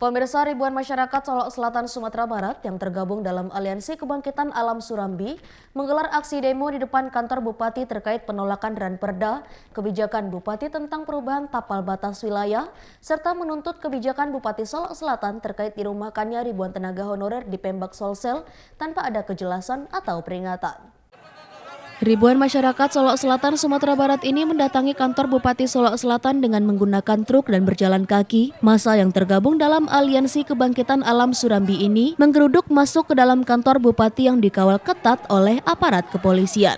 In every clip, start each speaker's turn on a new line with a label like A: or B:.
A: Pemirsa, ribuan masyarakat Solok Selatan, Sumatera Barat yang tergabung dalam Aliansi Kebangkitan Alam Surambi menggelar aksi demo di depan kantor Bupati terkait penolakan Ranperda, kebijakan Bupati tentang perubahan tapal batas wilayah, serta menuntut kebijakan Bupati Solok Selatan terkait dirumahkannya ribuan tenaga honorer di Pemkab Solsel tanpa ada kejelasan atau peringatan. Ribuan masyarakat Solok Selatan, Sumatera Barat ini mendatangi kantor Bupati Solok Selatan dengan menggunakan truk dan berjalan kaki. Massa yang tergabung dalam Aliansi Kebangkitan Alam Surambi ini menggeruduk masuk ke dalam kantor Bupati yang dikawal ketat oleh aparat kepolisian.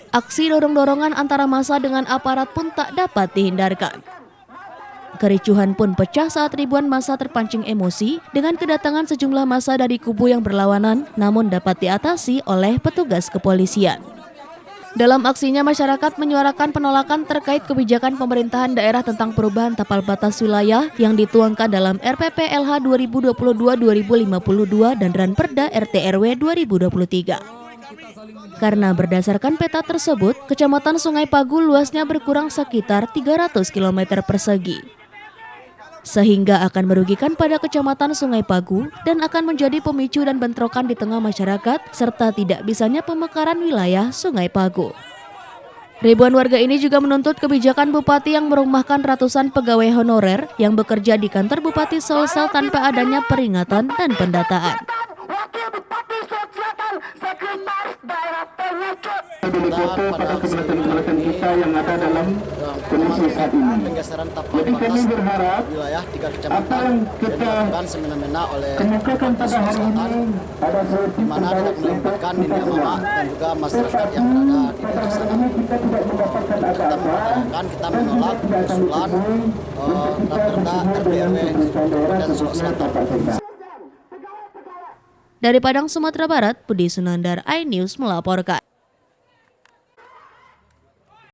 A: Aksi dorong-dorongan antara massa dengan aparat pun tak dapat dihindarkan. Kericuhan pun pecah saat ribuan massa terpancing emosi dengan kedatangan sejumlah massa dari kubu yang berlawanan, namun dapat diatasi oleh petugas kepolisian. Dalam aksinya, masyarakat menyuarakan penolakan terkait kebijakan pemerintahan daerah tentang perubahan tapal batas wilayah yang dituangkan dalam RPP LH 2022-2052 dan Ranperda RT/RW 2023. Karena berdasarkan peta tersebut, Kecamatan Sungai Pagu luasnya berkurang sekitar 300 km persegi. Sehingga akan merugikan pada Kecamatan Sungai Pagu dan akan menjadi pemicu dan bentrokan di tengah masyarakat serta tidak bisanya pemekaran wilayah Sungai Pagu. Ribuan warga ini juga menuntut kebijakan Bupati yang merumahkan ratusan pegawai honorer yang bekerja di kantor Bupati Solsel tanpa adanya peringatan dan pendataan.
B: Pada kita yang ada dalam kondisi saat ini.
C: Penggeseran tapal batas wilayah 3 kecamatan yang dilakukan semena-mena oleh Bupati Solok Selatan, di mana tidak melibatkan Dinda Mama dan juga masyarakat yang berada di daerah sana. Kita mempertanyakan, kita menolak usulan Ranperda RT/RW Kabupaten Solok Selatan.
A: Dari Padang, Sumatera Barat, Budi Sunandar, iNews melaporkan.